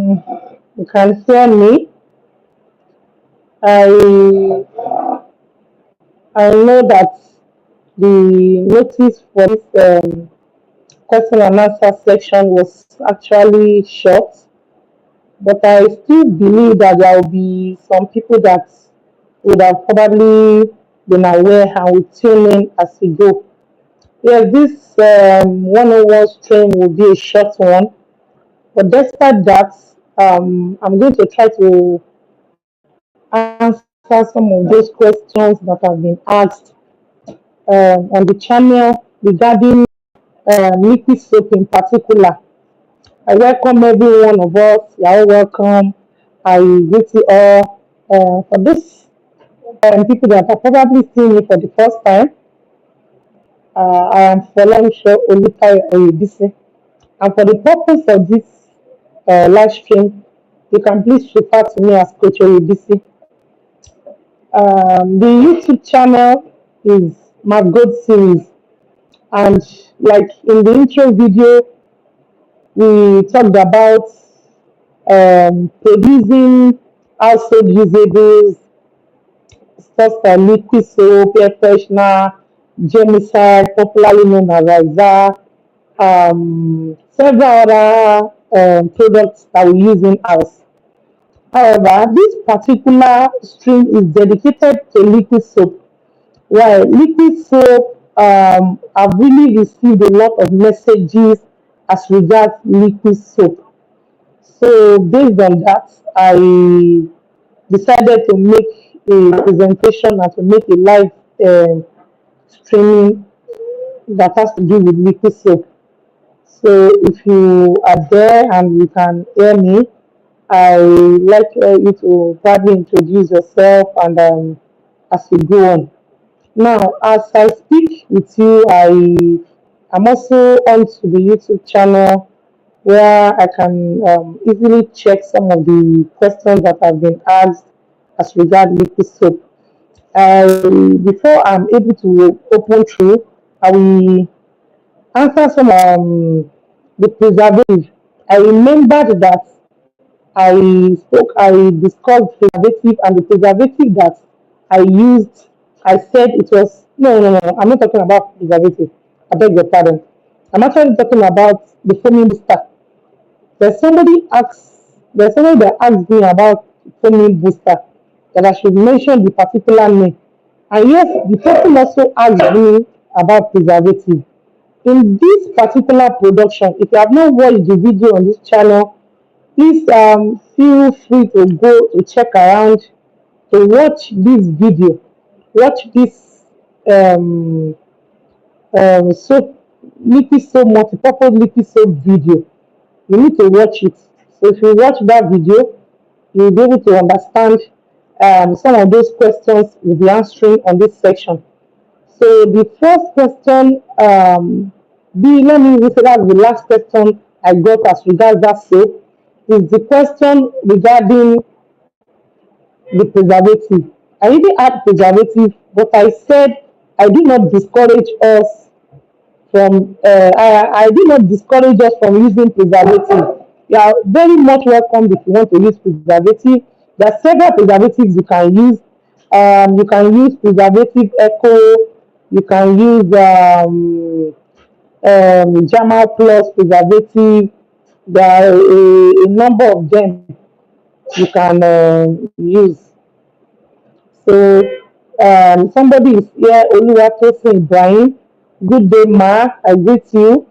You can hear me. I I know that the notice for this question and answer section was actually short, but I still believe that there will be some people that would have probably been aware and will tune in as we go. Yes, this 101 stream will be a short one, but despite that, I'm going to try to answer some of those questions that have been asked on the channel regarding liquid soap in particular. I welcome every one of us. You're all welcome. I greet you all. For those people that are probably seeing me for the first time, I am Folamisho Olukayo Oyebisi. And for the purpose of this live stream, you can please refer to me as Coach Oyebisi. The YouTube channel is my God series, and like in the intro video, we talked about producing household usables, stuff like liquid soap, air freshener, germicide, popularly known as Razor, several other products that we use in house. However, this particular stream is dedicated to liquid soap. While liquid soap, I've really received a lot of messages as regards liquid soap. So based on that, I decided to make a presentation and to make a live streaming that has to do with liquid soap. So if you are there and you can hear me, I like you to probably introduce yourself and as we go on. Now, as I speak with you, I am also onto the YouTube channel where I can easily check some of the questions that have been asked as regard liquid soap. Before I'm able to open through, I will answer some the preservative. I remembered that I discussed preservative, and the preservative that I used, I said it was, no, I'm not talking about preservative. I beg your pardon. I'm actually talking about the foaming booster. There's somebody that asked me about foaming booster, that I should mention the particular name. And yes, the person also asked me about preservative. In this particular production, if you have not watched the video on this channel, please feel free to go to check around to watch this video. Watch this um, soap, liquid soap, multi-purpose liquid soap video. You need to watch it. So if you watch that video, you'll be able to understand some of those questions we'll be answering on this section. So the first question, let me say that's the last question I got as regards that soap, is the question regarding the preservative. I didn't add preservative, but I said I did not discourage us I did not discourage us from using preservative. You are very much welcome if you want to use preservative. There are several preservatives you can use. You can use preservative echo. You can use Jamal Plus preservative. There are a number of them you can use. So somebody is here, Oluwatosin Ibrahim. Good day, Ma. I greet you.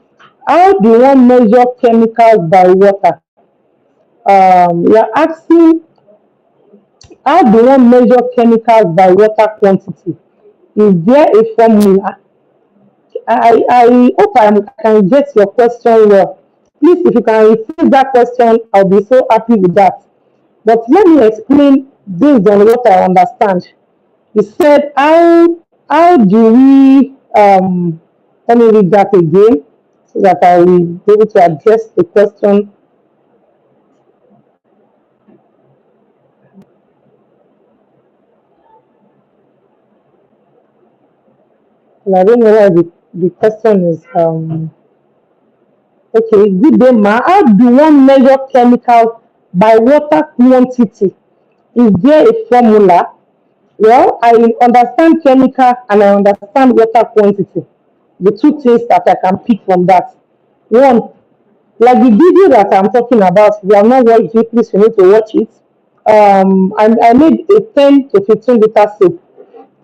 How do one measure chemicals by water? You're asking, how do one measure chemicals by water quantity? Is there a formula? I hope I can get your question well. Please, if you can rephrase that question, I'll be so happy with that. But let me explain based on what I understand. He said, how do we let me read that again so that I will be able to address the question. And I don't know why the question is okay, good day, ma. How do one measure chemicals by water quantity. Is there a formula? Well, I understand chemical and I understand water quantity. The two things that I can pick from that. One, like the video that I'm talking about, if you have not watched it, please you need to watch it. I made a 10 to 15 liter soap.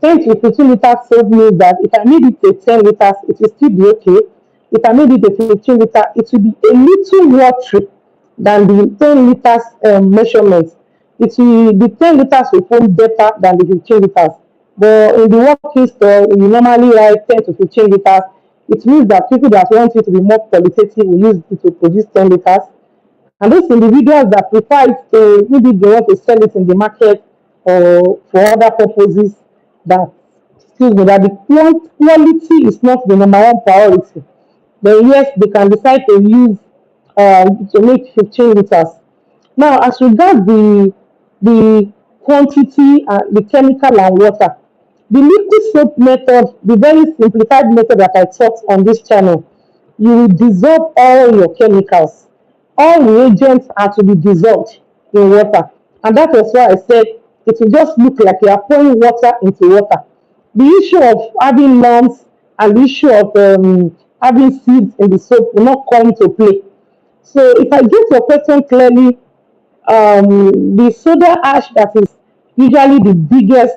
10 to 15 liters soap means that if I made it a 10 liters, it will still be okay. If I made it a 15 liter, it will be a little watery than the 10 liters measurement. It will, the 10 liters will form better than the 15 liters. But in the working store, we normally write 10 to 15 liters. It means that people that want it to be more qualitative will use it to produce 10 liters. And those individuals that prefer it to, maybe they want to sell it in the market or for other purposes, that, excuse me, that the quality is not the number one priority, then yes, they can decide to use to make 15 liters. Now, as regards the quantity, the chemical and water, the liquid soap method, the very simplified method that I taught on this channel, you will dissolve all your chemicals. All reagents are to be dissolved in water. And that was why I said it will just look like you are pouring water into water. The issue of having lumps and the issue of having seeds in the soap will not come to play. So if I get your question clearly, the soda ash that is usually the biggest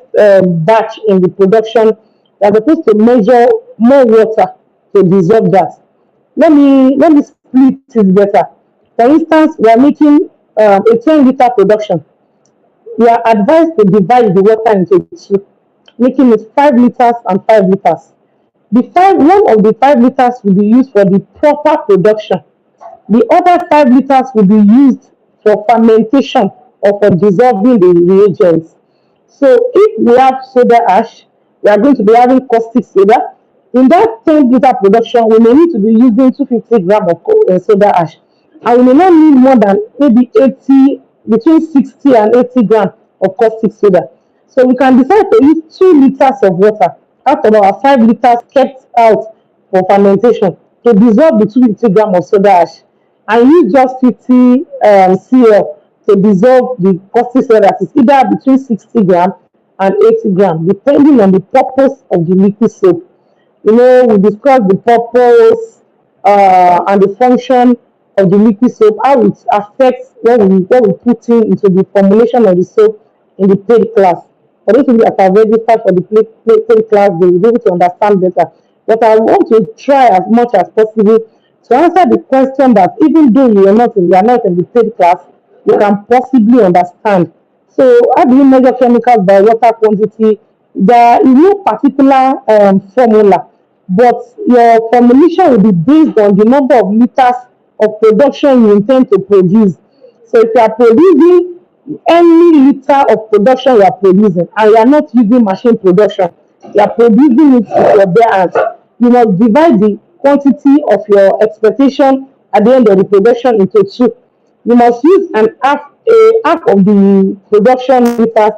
batch in the production, they are supposed to measure more water to dissolve that. Let me split it better. For instance, we are making a 10-liter production. We are advised to divide the water into two, making it 5 liters and 5 liters. One of the 5 liters will be used for the proper production. The other 5 liters will be used for fermentation or for dissolving the reagents. So if we have soda ash, we are going to be having caustic soda. In that 10 liter production, we may need to be using 250 grams of soda ash. And we may not need more than maybe 80, between 60 and 80 grams of caustic soda. So we can decide to use 2 liters of water out of our 5 liters kept out for fermentation to dissolve the 250 grams of soda ash and use just 50 cl to dissolve the caustic soda that is either between 60 grams and 80 grams, depending on the purpose of the liquid soap. We discussed the purpose and the function of the liquid soap, how it affects what we put into the formulation of the soap in the paid class. For those of you that are registered for the paid class, they will be able to understand better. But I want to try as much as possible to answer the question that even though you are not in the paid class, you can possibly understand. So how do you measure chemicals by water quantity? There is no particular formula, but your formulation will be based on the number of liters of production you intend to produce. So if you are producing any liter of production you are producing and you are not using machine production, you are producing it with your bare hands, you must divide the quantity of your expectation at the end of the production into two. You must use a half of the production liters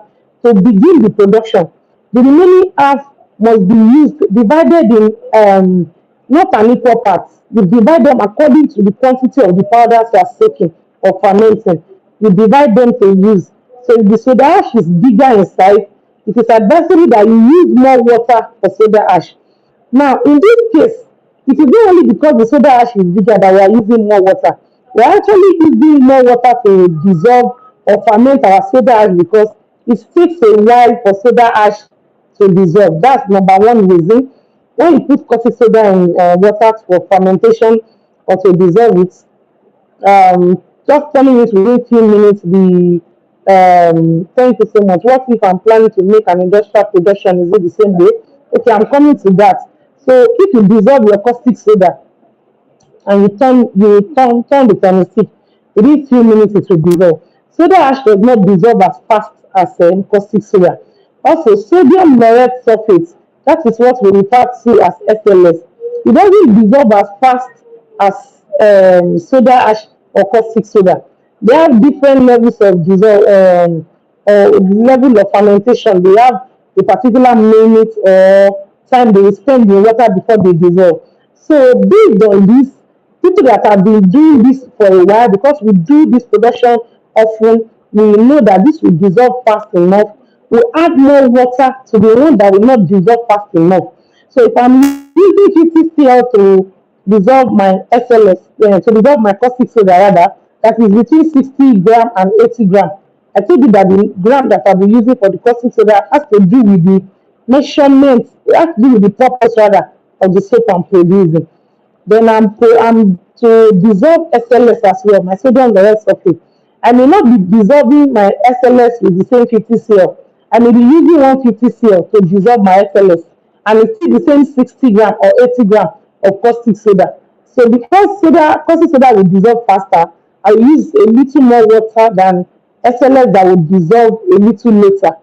to begin the production. The remaining half must be used divided in not an equal parts. You divide them according to the quantity of the powders you are soaking or fermenting. You divide them to use. So if the soda ash is bigger in size, it is advisable that you use more water for soda ash. Now, in this case, it is not only because the soda ash is bigger that we are using more water. We are actually using more water to dissolve or ferment our soda ash because it takes a while for soda ash to dissolve. That's number one reason. When you put caustic soda in water for fermentation or to dissolve it, just turning it within few minutes, the thank you so much. What if I'm planning to make an industrial production? Is it the same way? Okay, I'm coming to that. So if you dissolve your caustic soda and you turn the thermostat, within few minutes it will dissolve. Soda ash does not dissolve as fast as caustic soda. Also, sodium lauryl sulfate, that is what we refer to as SLS. It doesn't dissolve as fast as soda ash or caustic soda. They have different levels of dissolve or level of fermentation. They have a particular minute or time they will spend in water before they dissolve. So based on this, people that have been doing this for a while, because we do this production often, we know that this will dissolve fast enough. We add more water to the one that will not dissolve fast enough. So if I'm using 50 cl to dissolve my SLS, to dissolve my caustic soda rather, that is between 60 gram and 80 gram. I told you that the gram that I'll be using for the caustic soda has to do with the measurement, it has to do with the purpose rather of the soap I'm producing. Then I'm to dissolve SLS as well, my sodium lauryl sulfate. I may not be dissolving my SLS with the same 50 cl. I may be using 150 cl to dissolve my SLS, and it's still the same 60 gram or 80 gram of caustic soda. So because caustic soda will dissolve faster, I will use a little more water than SLS that will dissolve a little later.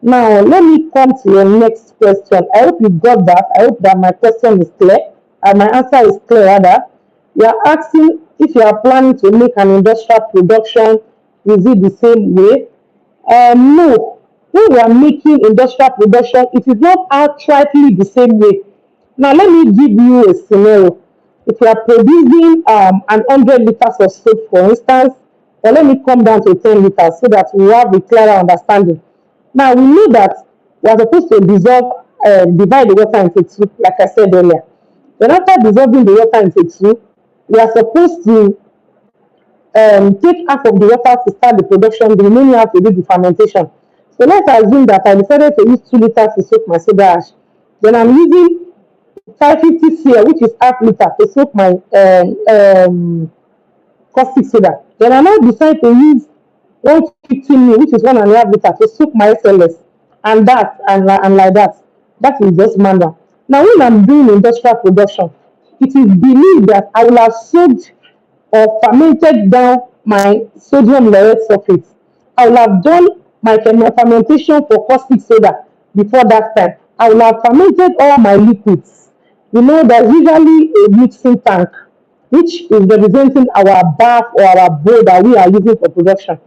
Now, let me come to your next question. I hope you got that. I hope that my question is clear and my answer is clear rather. You are asking if you are planning to make an industrial production, is it the same way? No. When we are making industrial production, it is not outrightly the same way. Now, let me give you a scenario. If you are producing 100 liters of soap, for instance, or let me come down to 10 liters so that we have a clearer understanding. Now, we know that we are supposed to divide the water into two, like I said earlier. Then after dissolving the water into two, we are supposed to take half of the water to start the production, the remaining half to do the fermentation. So let's assume that I decided to use 2 liters to soak my soda ash. Then I'm using 550 cl, which is half liter, to soak my caustic soda. Then I now decide to use 150 ml, which is 1.5 liter, to soak my SLS, and like that. That is just manual. Now, when I'm doing industrial production, it is believed that I will have soaked or fermented down my sodium lauryl sulfate. I will have done my fermentation for caustic soda before that time. I will have fermented all my liquids. You know, there's usually a mixing tank, which is representing our bath or our bowl that we are using for production.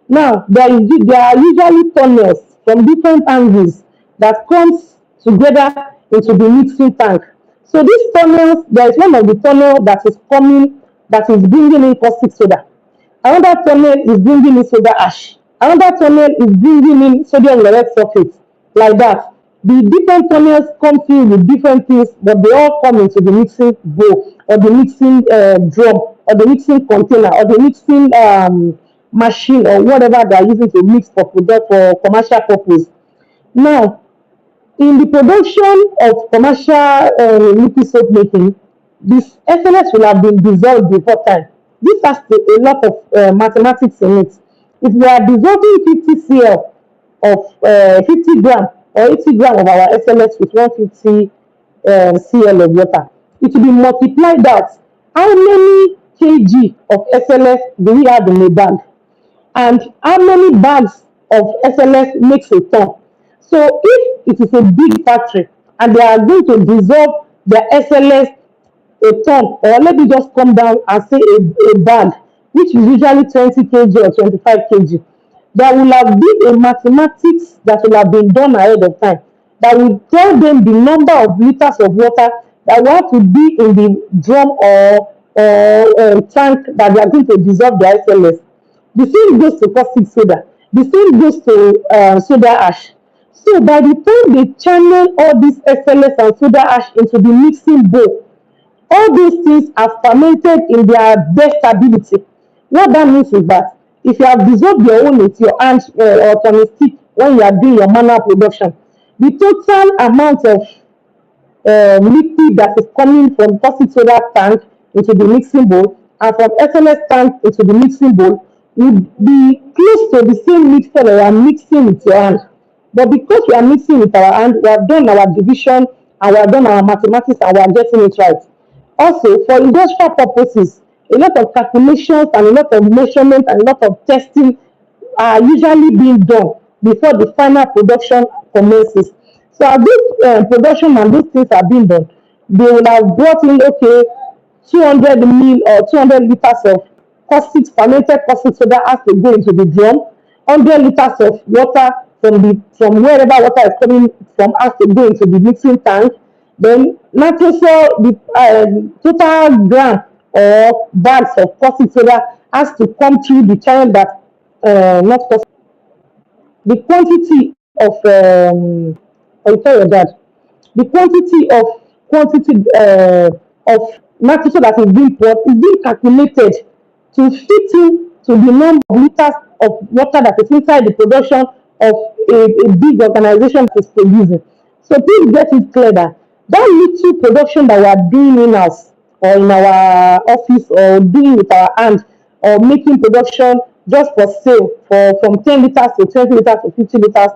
Now, there are usually tunnels from different angles that comes together into the mixing tank. So these tunnels, there is one of the tunnel that is coming, that is bringing in caustic soda. Another tunnel is bringing in soda ash. Another tunnel is bringing in sodium lauryl sulfate. Like that. The different tunnels come filled with different things, but they all come into the mixing bowl or the mixing drum or the mixing container or the mixing machine or whatever they are using to mix for commercial purpose. Now, in the production of commercial liquid soap making, this SLS will have been dissolved before time. This has a lot of mathematics in it. If we are dissolving 50 cl of 50 gram or 80 gram of our SLS with 150 cl of water, it will be multiplied out. How many kg of SLS do we have in a bag? And how many bags of SLS makes a ton? So if it is a big factory and they are going to dissolve the SLS a ton, or let me just come down and say a bag, which is usually 20 kg or 25 kg, there will have been a mathematics that will have been done ahead of time that will tell them the number of liters of water that will have to be in the drum or tank that they are going to dissolve the SLS. The same goes to caustic soda. The same goes to soda ash. So by the time they channel all this SLS and soda ash into the mixing bowl, all these things are fermented in their best ability. What that means is that if you have dissolved your own with your hands or on a stick when you are doing your manual production, the total amount of liquid that is coming from caustic soda tank into the mixing bowl and from SLS tank into the mixing bowl would be close to the same mixture that you are mixing with your hand. But because we are mixing with our hand, we have done our division and we have done our mathematics and we are getting it right. Also, for industrial purposes, a lot of calculations and a lot of measurement and a lot of testing are usually being done before the final production commences. So as this production and these things are being done, they will have brought in, okay, 200 ml or 200 liters of fermented caustic soda has to go into the drum. 100 liters of water from wherever water is coming from has to go into the mixing tank. Then natural the total gram or bags of caustic soda has to come through the channel that not cost, the quantity of I tell your dad, the quantity of nitrogen that is being poured is being calculated to fit in to the number of liters of water that is inside the production of a big organization that is producing. So please get it clear that that little production that we are doing in house or in our office or doing with our hand or making production just for sale for from 10 liters to 20 liters to 50 liters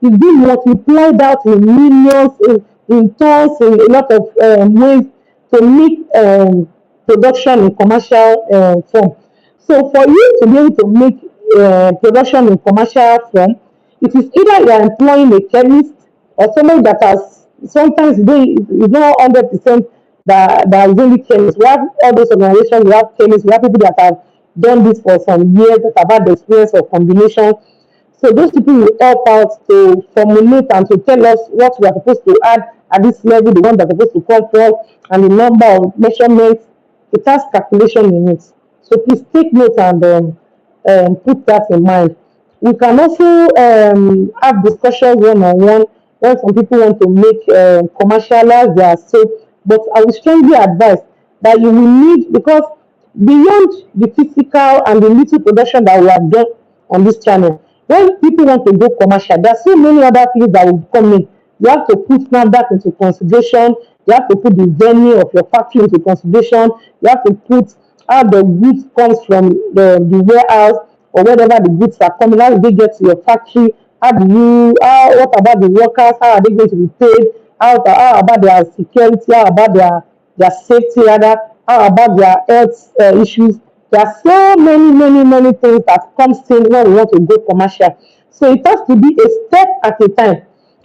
is being multiplied out in millions, in tons, in a lot of ways to make production in commercial form. So for you to be able to make production in commercial form, it is either you are employing a chemist or somebody that has sometimes it's not 100% that is only chemists. We have all those organizations, we have chemists, we have people that have done this for some years, that have had the experience of combination. So those people will help out to formulate and to tell us what we are supposed to add at this level, the one that's supposed to come from, and the number of measurements. It has calculation in it. So please take note and put that in mind. We can also have discussions one on one when some people want to make commercialize their soap. But I would strongly advise that you will need, because beyond the physical and the little production that we have done on this channel, when people want to go commercial, there are so many other things that will come in. You have to put that into consideration. You have to put the venue of your factory into consideration. You have to put how the goods comes from the warehouse or wherever the goods are coming. How do they get to your factory? What about the workers? How are they going to be paid? How about their security? How about their safety rather? How about their health issues? There are so many things that comes in when we want to go commercial. So it has to be a step at a time.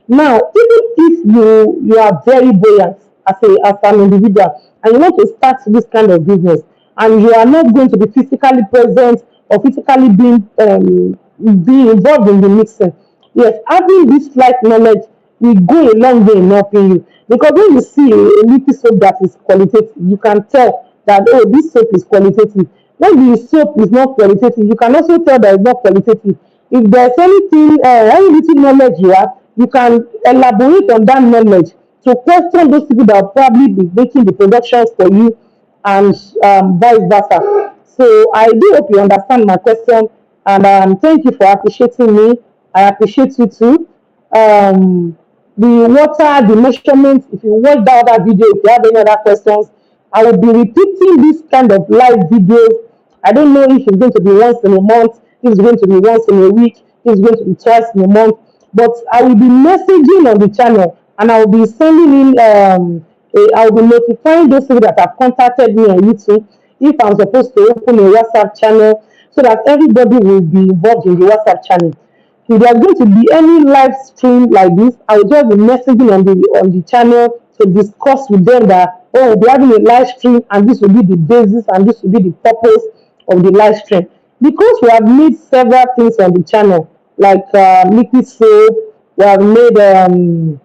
Now, even if you are very buoyant as an individual and you want to start this kind of business and you are not going to be physically present or physically being involved in the mixing, yes, having this slight knowledge will go a long way in helping you. Because when you see a liquid soap that is qualitative, you can tell that, oh, this soap is qualitative. When the soap is not qualitative, you can also tell that it's not qualitative. If there's anything, any little knowledge you have, you can elaborate on that knowledge to question those people that will probably be making the productions for you and vice versa. So I do hope you understand my question and thank you for appreciating me. I appreciate you too. Um, the water, the measurements, if you watch that other video, if you have any other questions, I will be repeating this kind of live videos. I don't know if it's going to be once in a month, if it's going to be once in a week, if it's going to be twice in a month, but I will be messaging on the channel and I will be sending in, I will be notifying those people that have contacted me on YouTube if I'm supposed to open a WhatsApp channel so that everybody will be involved in the WhatsApp channel. If there's going to be any live stream like this, I will just be messaging on the channel to discuss with them that, oh, we're having a live stream and this will be the basis and this will be the purpose of the live stream. Because we have made several things on the channel, like liquid soap, we have made the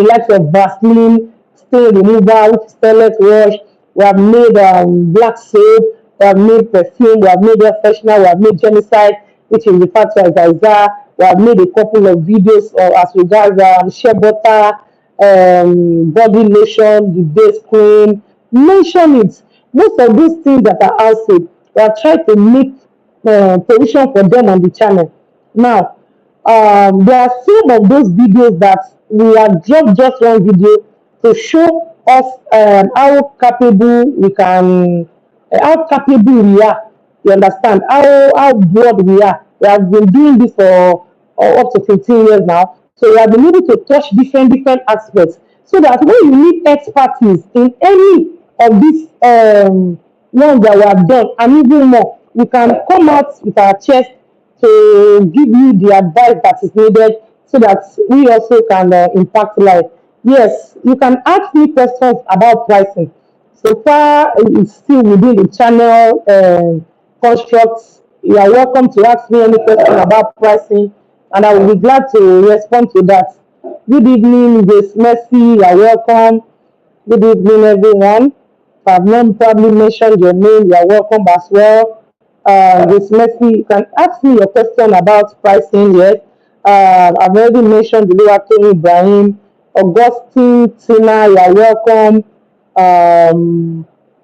likes of Vaseline, stain remover, which is toilet wash. We have made black soap. We have made perfume. We have made air freshener. We have made germicide, which is referred to as Isaiah. We have made a couple of videos as regards shea butter, body lotion, the base cream. Mention it. Most of those things that are outside, we have tried to make provision for them on the channel. Now, there are some of those videos that we have dropped just one video to show us how capable we can, how capable we are. You understand how broad we are. We have been doing this for up to 15 years now, so we have been able to touch different aspects. So that when you need expertise in any of these ones that we have done and even more, we can come out with our chest to give you the advice that is needed so that we also can impact life. Yes, you can ask me questions about pricing. So far, it's still within the channel constructs. You are welcome to ask me any question about pricing, and I will be glad to respond to that. Good evening, Grace Mercy. You are welcome. Good evening, everyone. If I've not probably mentioned your name, you are welcome as well. This Mercy, you can ask me your question about pricing. Yes, I've already mentioned the Tony Ibrahim, Augustine, Tina, you're welcome.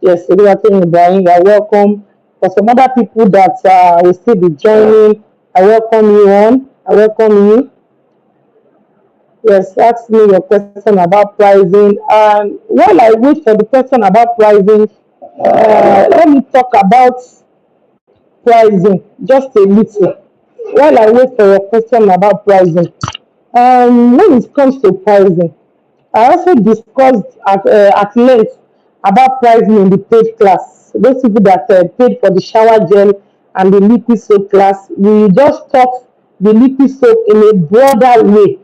Yes, Tony Ibrahim, you're welcome. For some other people that will still be joining, I welcome you on. I welcome you. Yes, ask me your question about pricing. And while I wait for the question about pricing, let me talk about pricing just a little. While I wait for your question about pricing, when it comes to pricing, I also discussed at length about pricing in the paid class. Those people that paid for the shower gel and the liquid soap class, we just taught the liquid soap in a broader way.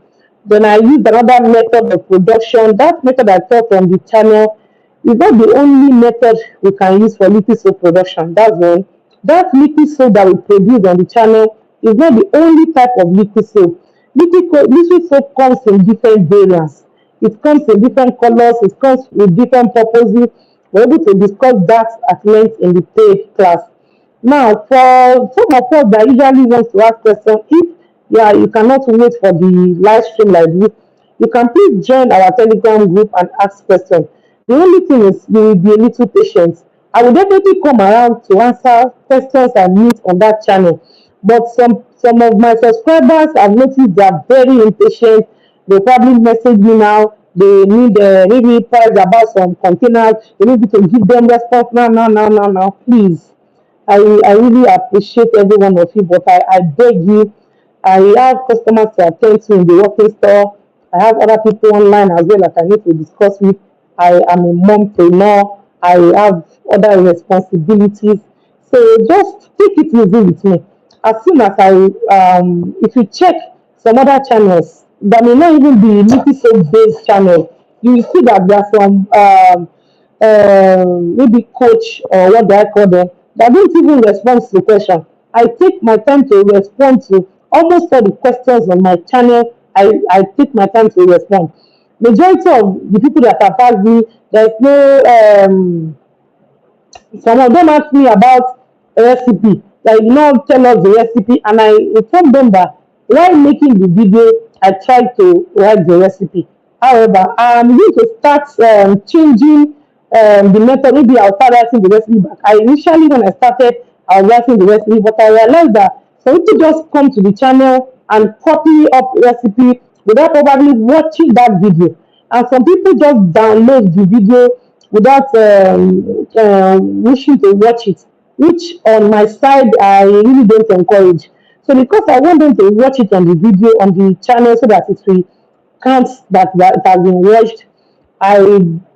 Then I used another method of production. That method I taught on the channel is not the only method we can use for liquid soap production. That's one. That liquid soap that we produce on the channel is not the only type of liquid soap. Liquid soap comes in different variants. It comes in different colors. It comes with different purposes. We're able to discuss that at length in the paid class. Now, for some of us that usually want to ask questions, if you cannot wait for the live stream like this, you can please join our Telegram group and ask questions. The only thing is you will be a little patient. I will definitely come around to answer questions and meet on that channel. But some of my subscribers I've noticed they are very impatient. They probably message me now. They need me price about some containers. They need me to give them response now. Please. I really appreciate every one of you, but I beg you, I have customers to attend to in the working store. I have other people online as well that I need to discuss with. I am a mompreneur. I have other responsibilities. So just take it easy with me. As soon as if you check some other channels that may not even be liquid soap based channel, you will see that there are some maybe coach or what do I call them that don't even respond to the question. I take my time to respond to almost all the questions on my channel. I take my time to respond. Majority of the people that have asked me, there's no some of them ask me about recipe. Like, tell us the recipe, and I inform them that while making the video, I tried to write the recipe. However, I'm going to start changing the method. Maybe I'll start writing the recipe back. I initially, when I started, I was writing the recipe, but I realized that some people just come to the channel and copy up recipe without probably watching that video. And some people just download the video without wishing to watch it, which on my side I really don't encourage. So because I want them to watch it on the video on the channel so that it will count that it has been watched, I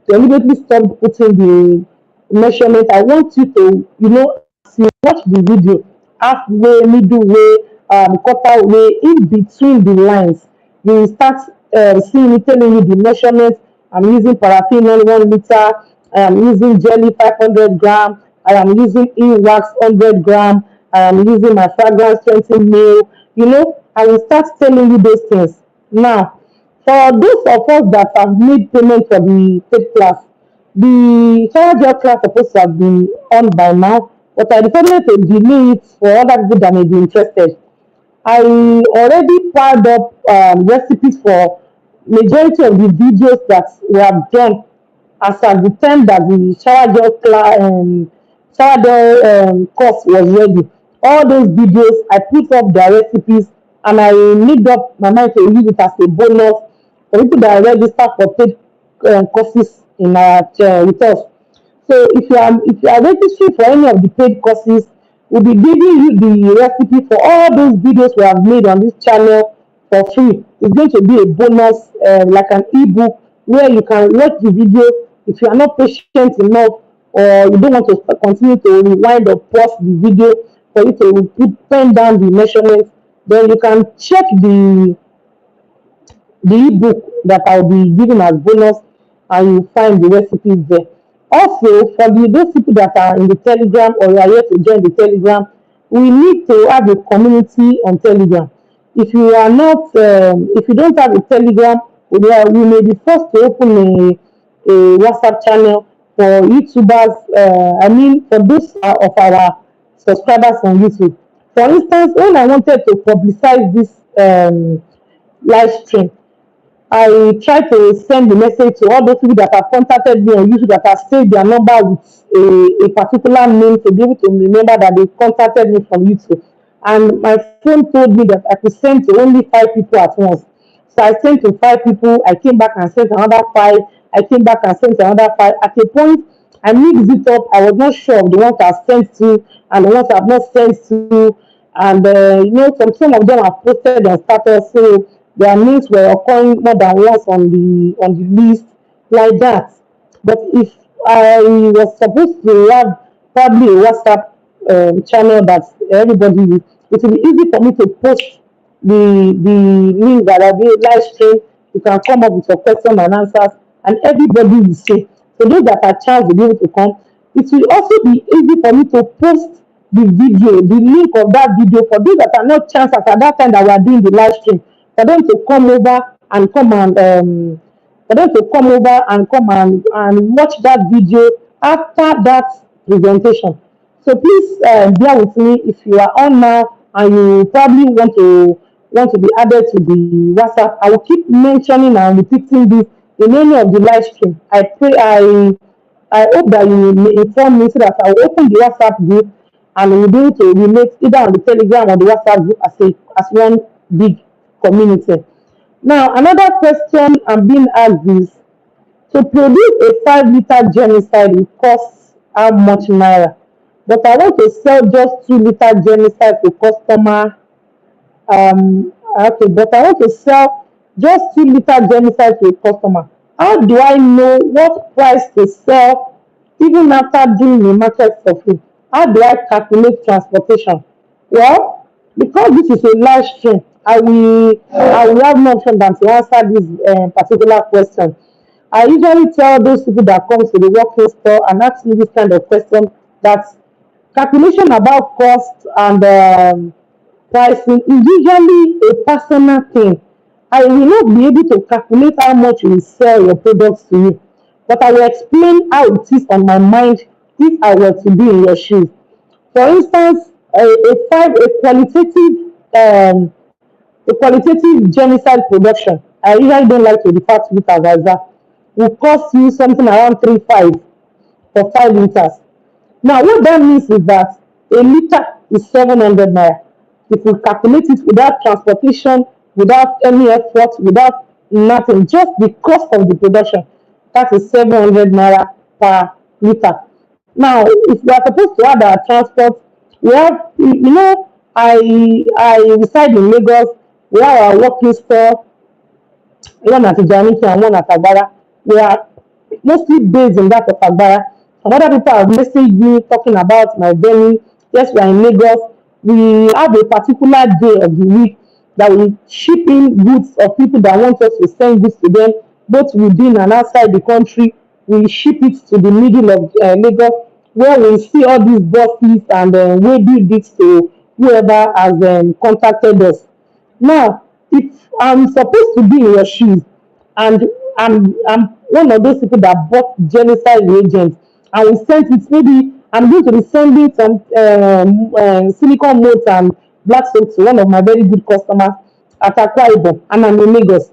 deliberately stopped putting the measurement. I want you to, as you watch the video, halfway, middle way, quarter way, in between the lines, you will start seeing it telling you the measurement. I'm using paraffin 1 liter. I am using jelly 500 gram. I am using e-wax 100 gram. I am using my fragrance 20 mil. I will start telling you those things. Now, for those of us that have made payment for the paid class, the shower gel class supposed to have been on by now, but I decided to delay it for other people that may be interested. I already piled up recipes for majority of the videos that we have done as at the time that the shower gel course was ready. All those videos, I put up their recipes and I made up my mind to use it as a bonus for people that register for paid courses in our with us. So if you are registering for any of the paid courses, we'll be giving you the recipe for all those videos we have made on this channel for free. It's going to be a bonus, like an ebook, where you can watch the video. If you are not patient enough, or you don't want to continue to rewind or pause the video for you to pen down the measurements, then you can check the ebook that I'll be giving as bonus, and you find the recipes there. Also, for those people that are in the Telegram or you are yet to join the Telegram, we need to have a community on Telegram. If you are not, if you don't have a Telegram, we may be forced to open a WhatsApp channel for YouTubers. I mean, for those of our subscribers on YouTube. For instance, when I wanted to publicize this live stream, I try to send the message to all those people that have contacted me on YouTube that have saved their number with a particular name to be able to remember that they contacted me from YouTube. And my phone told me that I could send to only 5 people at once. So I sent to 5 people, I came back and sent another five, I came back and sent another five. At a point, I mixed it up. I was not sure of the ones I've sent to and the ones I've not sent to. And some of them have posted on status, so their names were occurring more than once on the list like that. But if I was supposed to have probably a WhatsApp channel that everybody, it will be easy for me to post the link that I will live stream. You can come up with your question and answers, and everybody will see. So those that are chance to be able to come, it will also be easy for me to post the video, the link of that video for those that are not chance at that time that we are doing the live stream, for them to come over and come and watch that video after that presentation. So please bear with me if you are on now and you probably want to be added to the WhatsApp. I will keep mentioning and repeating this in any of the live stream. I hope that you will inform me so that I will open the WhatsApp group and we will be able to relate either on the Telegram or the WhatsApp group as one big community. Now, another question I'm being asked is, to produce a 5 liter germicide will cost how much naira? But I want to sell just 2 liter germicide to customer. Okay, but I want to sell just 2 liter germicide to a customer. How do I know what price to sell even after doing the market for free? How do I calculate transportation? Well, because this is a live stream, I will have no option than to answer this particular question. I usually tell those people that come to the working store and ask me this kind of question that calculation about cost and pricing is usually a personal thing. I will not be able to calculate how much you will sell your products to you, but I will explain how it is on my mind if I were to be in your shoes. For instance, um, a qualitative germicide production, I usually don't like to refer to it as that, will cost you something around 3.5 for 5 liters. Now, what that means is that a liter is 700 naira. If we calculate it without transportation, without any effort, without nothing, just the cost of the production, that is 700 naira per liter. Now, if we are supposed to add our transport, we have, I reside in Lagos, we have our working store, one at Ijaniki and one at Agbara. We are mostly based in that of Agbara. Some other people have messaged me talking about my venue. Yes, we are in Lagos. We have a particular day of the week that we ship in goods of people that want us to send goods to them, both within and outside the country. We ship it to the middle of Lagos, where we see all these buses and we do this to whoever has contacted us. Now, if I'm supposed to be in your shoes and I'm one of those people that bought genocide reagents and we sent it, maybe I'm going to be sending some silicone mold and black soap to one of my very good customers at Akwa Ibom and I'm in Lagos.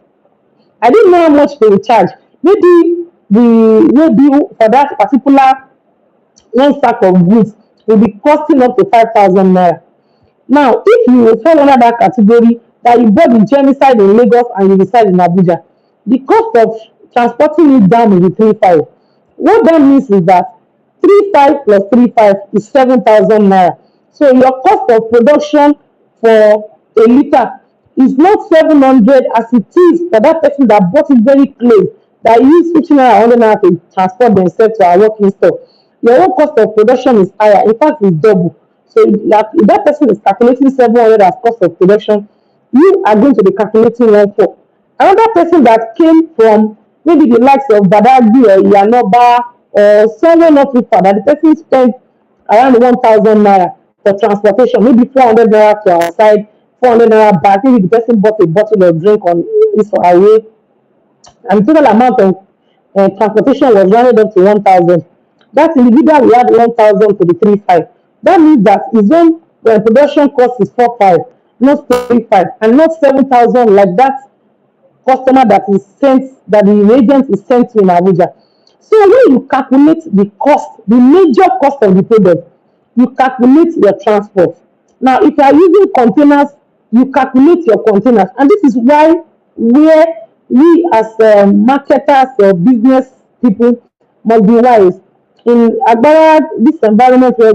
I didn't know how much they will charge. Maybe for that particular one sack of goods will be costing up to 5,000 naira. Now, if you fall under that category that you bought the germicide in Lagos and you reside in Abuja, the cost of transporting it down will be 3.5. What that means is that 3.5 plus 3.5 is 7,000 naira. So your cost of production for a liter is not 700 as it is for that person that bought it very close, that use 15 naira, 100 naira to transport themselves to our working store. Your own cost of production is higher. In fact, it's double. So if that person is calculating 700 as cost of production, you are going to be calculating 1.4. Another person that came from maybe the likes of Badagry or Yanoba or somewhere not too far, that the person spent around 1,000 naira for transportation, maybe 400 naira to our side, 400 naira back. Maybe the person bought a bottle of drink on his or her way, and the total amount of transportation was rounded up to 1,000. That individual will add 1,000 to the 3.5. That means that his own production cost is 4,500, not 35, and not 7,000 like that customer that is sent, that the agent is sent to in Abuja. So when you calculate the cost, the major cost of the product, you calculate your transport. Now, if you are using containers, you calculate your containers, and this is why where we as marketers or business people must be wise. In Agbara, this environment where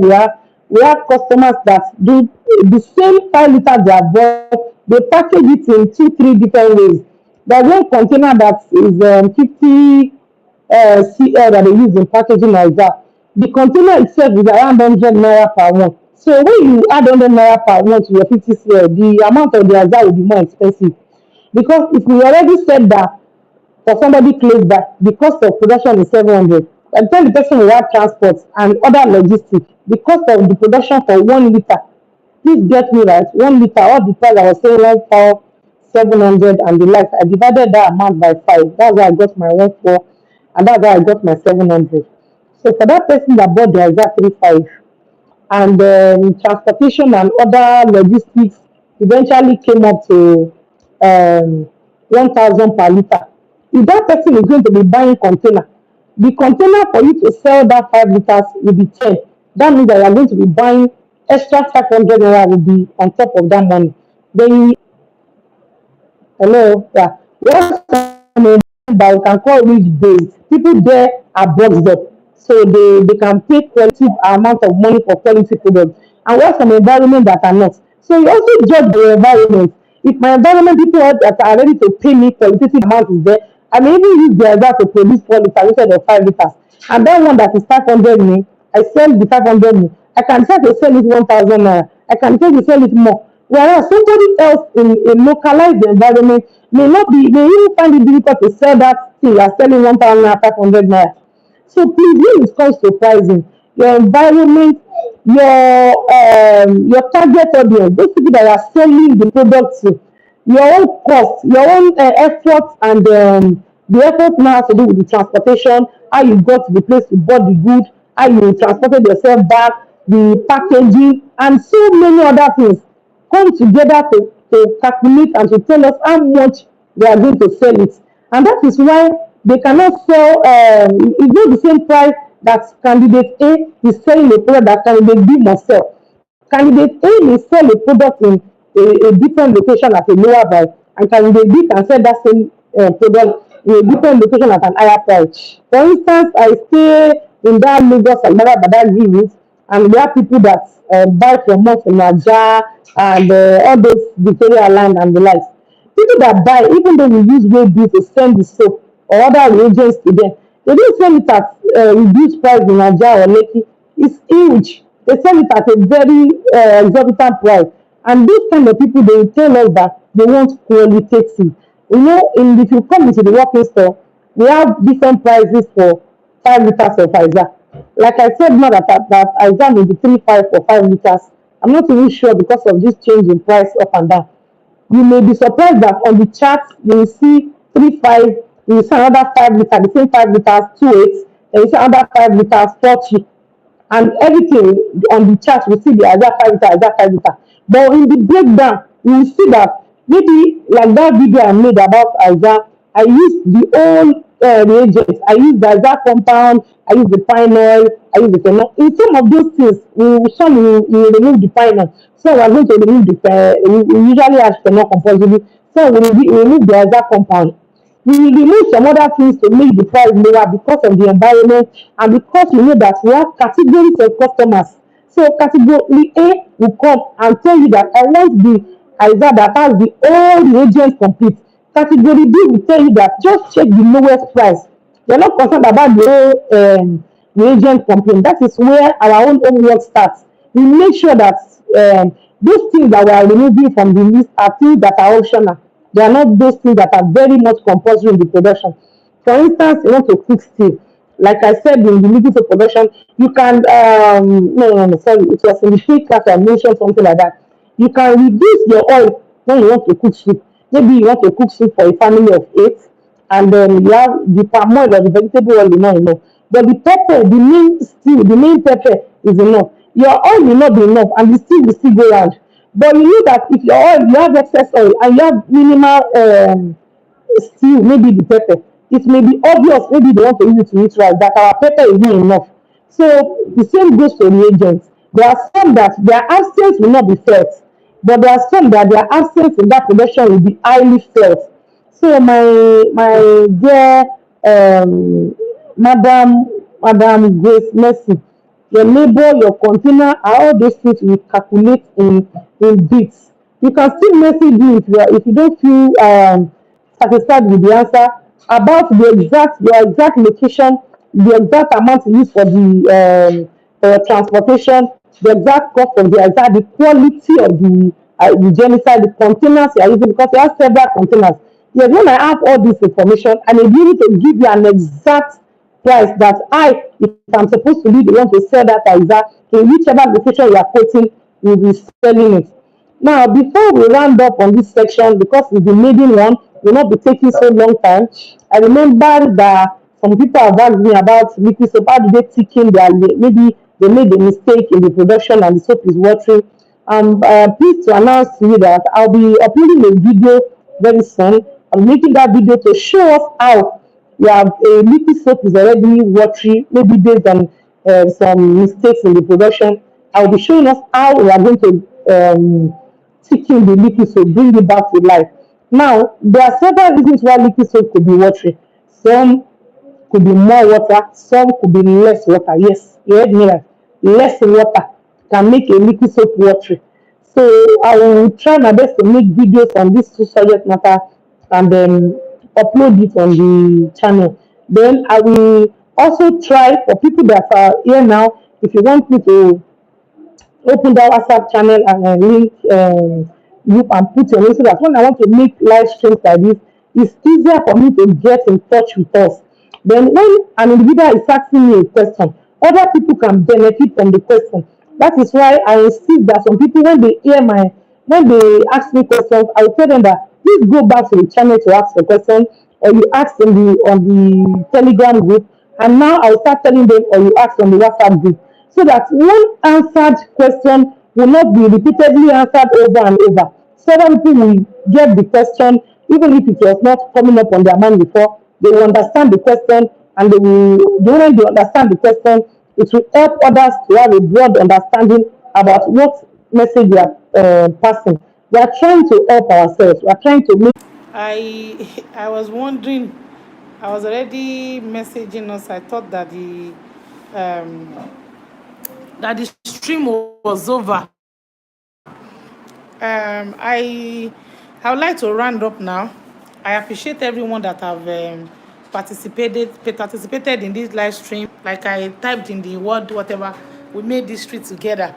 we have customers that do the same 5 liters they have bought, they package it in two, three different ways. There's one container that is 50 cl that they use in packaging like that. The container itself is around 100 naira per one. So when you add 100 naira per one to your 50 cl, the amount of the azar will be more expensive. Because if we already said that for somebody close by, the cost of production is 700. By the time the person will have transport and other logistics, the cost of the production for 1 liter, please get me right, 1 liter, all the price I was saying 1,700 and the likes, I divided that amount by 5. That's why I got my 1,400, and that's why I got my 700. So for that person that bought the exact 3,500, and transportation and other logistics eventually came up to 1,000 per liter. If that person is going to be buying container, the container for you to sell that 5 liters will be 10. That means that you are going to be buying extra 500 naira will be on top of that money. Then hello, yeah. We have some that we can call rich base. People there are boxed up. So they can pay quality amount of money for quality products. And we have some environment that are not. So you also judge the environment. If my environment people that are ready to pay me qualitative amount is there, I may even use the other to produce 4 liters instead of 5 liters. And that one that is 500 me, I sell the 500 me. I can decide to sell it 1,000 naira. I can decide to sell it more. Whereas somebody else in a localized environment may even find it difficult to sell that thing you are selling 1,000 naira, 500 naira. So please, when it comes to pricing, your environment, your target audience, those people that are selling the product to, your own cost, your own effort, and the effort now has to do with the transportation, how you got to the place to bought the good, how you transported yourself back, the packaging, and so many other things come together to calculate and to tell us how much they are going to sell it. And that is why they cannot sell, it's not the same price that candidate A is selling a product that candidate B must sell. Candidate A may sell a product in a different location at a lower price, and candidate B can sell that same product in a different location at an higher price. For instance, I stay in that Lagos Agbara Badagry route, and there are people that buy from us in Naija and all those Victoria land and the likes. People that buy, even though we use Weibo to send the soap or other reagents to them, they don't sell it at reduced price in Naija or Lekki. It's huge. They sell it at a very exorbitant price. And these kind of people, they will tell us that they want qualitative. You know, if you come into the working store, we have different prices for 5 liters of Isa. Like I said now that Isa may be 3,500 for 5 liters. I'm not even sure because of this change in price up and down. You may be surprised that on the chart you will see 3,500, you will see another 5 liters, the same 5 liters, 2,800, then you see another 5 liters, 40, and everything on the chart we see the other 5 liter, other 5 liter. But in the breakdown, you will see that maybe like that video I made about Isaac, I used the old reagents. I used the Isaac compound, I used the pine oil, I used the phenol. In some of those things, some we remove the pine oil. So we're going to remove we usually add phenol compulsively. So we remove the Isaac compound. We will remove some other things to make the price lower because of the environment and because we know that we have categories of customers. So category A will come and tell you that I want the ISA that has the all reagents complete. Category B will tell you that just check the lowest price. They're not concerned about the whole reagent complete. That is where our own homework starts. We make sure that those things that we are removing from the list are things that are optional. They are not those things that are very much compulsory in the production. For instance, you want to cook stew. Like I said in the legal production, you can no, sorry, it was in the free class I mentioned something like that. You can reduce your oil when you want to cook soup. Maybe you want to cook soup for a family of 8, and then you have the palm oil or the vegetable oil enough. But the pepper, the main stew, the main pepper is enough. your oil will not be enough and the steam will still go round. But you know that if your oil, you have excess oil and you have minimal stew, maybe the pepper, it may be obvious, maybe they want to use it to eat rice, that our pepper is not enough. So the same goes to reagents. There are some that their absence will not be felt, but there are some that their absence in that production will be highly felt. So my dear um, Madam Grace Mercy, your label, your container, all those things we calculate in bits. You can still message me if you don't feel satisfied with the answer about your exact location, the exact amount you use for transportation, the exact cost of the quality of the genocide, the containers you are using, because you have several containers. Yes, when I have all this information, I may be able to give you an exact price that if I'm supposed to be the one to sell that exact in whichever location you are quoting, will be selling it. Now, before we round up on this section, because it's the maiden one, will not be taking so long time. I remember that some people have asked me about liquid soap. How do they thicken maybe they made a mistake in the production and the soap is watering. I'm pleased to announce to you that I'll be uploading a video very soon. I'm making that video to show us how you have a liquid soap is already watery, maybe based on some mistakes in the production. I'll be showing us how we are going to thicken the liquid soap, bring it back to life. Now, there are several reasons why liquid soap could be watery. Some could be more water, some could be less water. Yes, you heard me right. Less water can make a liquid soap watery. So I will try my best to make videos on this two subject matter and then upload it on the channel. Then I will also try for people that are here now, if you want me to open that WhatsApp channel and link group and put your name so that when I want to make live streams like this, it's easier for me to get in touch with us. Then when an individual is asking me a question, other people can benefit from the question. That is why I insist that some people when they ask me questions, I will tell them that please go back to the channel to ask the question, or you ask on the Telegram group, and now I will start telling them, or you ask on the WhatsApp group, so that one answered question will not be repeatedly answered over and over. Several people will get the question, even if it was not coming up on their mind before, they will understand the question, and when they understand the question, it will help others to have a broad understanding about what message we are passing. We are trying to help ourselves. We are trying to make. I was wondering. I was already messaging us. I thought um, that the stream was over. I would like to round up now. I appreciate everyone that have participated in this live stream. Like I typed in the word whatever, we made this street together.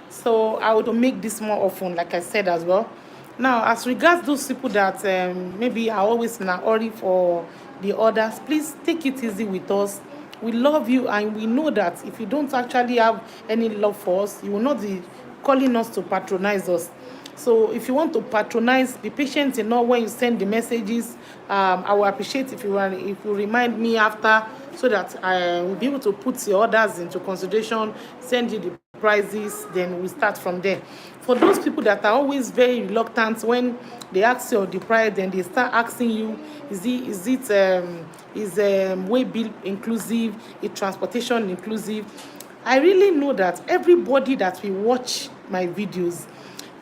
So I would make this more often, like I said as well. Now, as regards those people that maybe are always in a hurry for the orders, please take it easy with us. We love you, and we know that if you don't actually have any love for us, you will not be calling us to patronize us. So if you want to patronize, be patient enough when you send the messages. I will appreciate if you remind me after, so that I will be able to put your orders into consideration, send you the prices, then we start from there. For those people that are always very reluctant when they ask you the price, then they start asking you, is way bill inclusive, is transportation inclusive? I really know that everybody that will watch my videos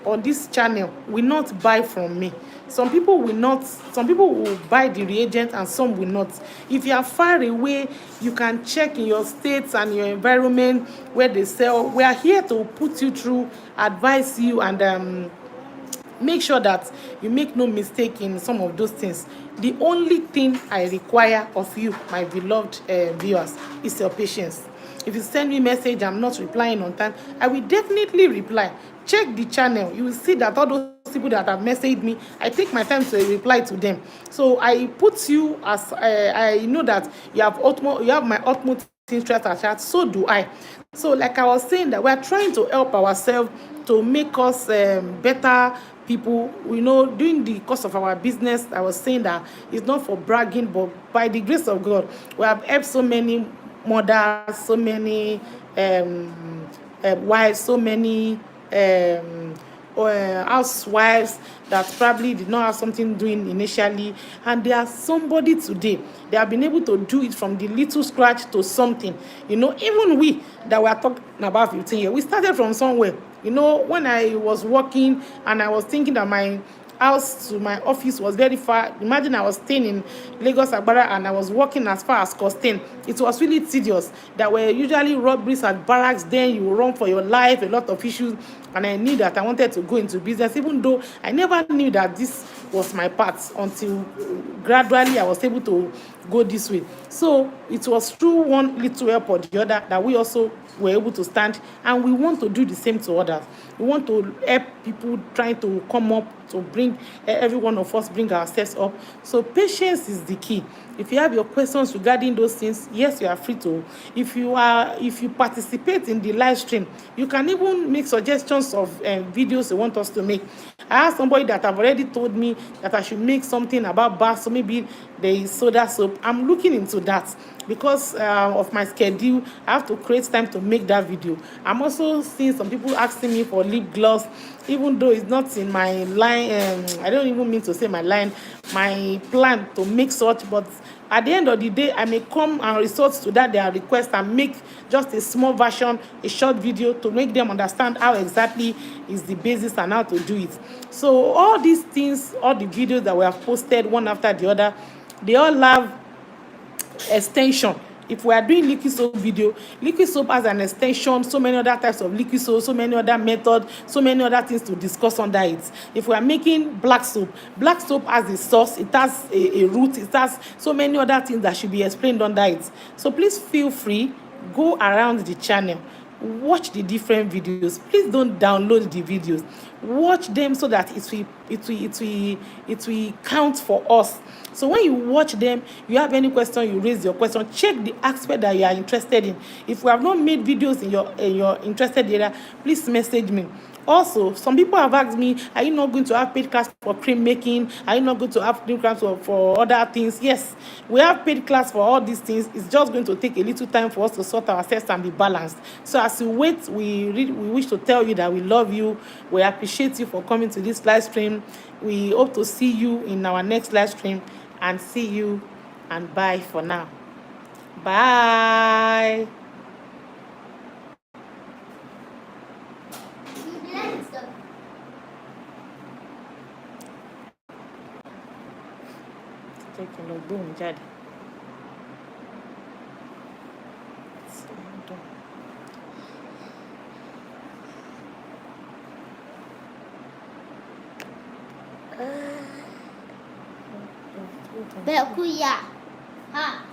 on this channel will not buy from me. Some people will buy the reagent and some will not. If you are far away, you can check in your states and your environment where they sell. We are here to put you through, advise you, and make sure that you make no mistake in some of those things. The only thing I require of you, my beloved viewers, is your patience. If you send me message, I'm not replying on time, I will definitely reply. Check the channel, you will see that all those people that have messaged me, I take my time to reply to them. So I put you as I know that you have my utmost interest at heart. So do I. So like I was saying, that we are trying to help ourselves to make us better people. During the course of our business, I was saying that it's not for bragging, but by the grace of God, we have helped so many mothers, so many wives, so many housewives that probably did not have something doing initially, and they are somebody today. They have been able to do it from the little scratch to something. Even we that were talking about 15 years, we started from somewhere. When I was working and I was thinking that my house to my office was very far. Imagine I was staying in Lagos Agbara and I was working as far as Costain. It was really tedious. There were usually robberies at barracks. Then you run for your life, a lot of issues. And I knew that I wanted to go into business, even though I never knew that this was my path until gradually I was able to go this way. So it was through one little help or the other that we also were able to stand, and we want to do the same to others. We want to help people trying to come up, to bring every one of us bring ourselves up. So patience is the key. If you have your questions regarding those things, yes, you are free to. If you participate in the live stream, you can even make suggestions of videos you want us to make. I have somebody that have already told me that I should make something about bath, so maybe there is soda soap. I'm looking into that because of my schedule. I have to create time to make that video. I'm also seeing some people asking me for lip gloss, even though it's not in my line. I don't even mean to say my line, my plan to make such, but at the end of the day, I may come and resort to that their request and make just a small version, a short video to make them understand how exactly is the basis and how to do it. So all these things, all the videos that we have posted one after the other, they all have extension. If we are doing liquid soap video, liquid soap has an extension, so many other types of liquid soap, so many other methods, so many other things to discuss under it. If we are making black soap has a source, it has a root, it has so many other things that should be explained under it. So please feel free, go around the channel, watch the different videos. Please don't download the videos, watch them so that it will count for us. So when you watch them, you have any question, you raise your question, check the aspect that you are interested in. If we have not made videos in your interested area, please message me. Also, some people have asked me, are you not going to have paid class for cream making? Are you not going to have cream class for other things? Yes, we have paid class for all these things. It's just going to take a little time for us to sort ourselves and be balanced. So as you wait, we wish to tell you that we love you. We appreciate you for coming to this live stream. We hope to see you in our next live stream, and see you and bye for now. Bye. Jẹ́ kí n lọ gbóhùn jáde. Bẹ́ẹ̀ kú yà. Ha.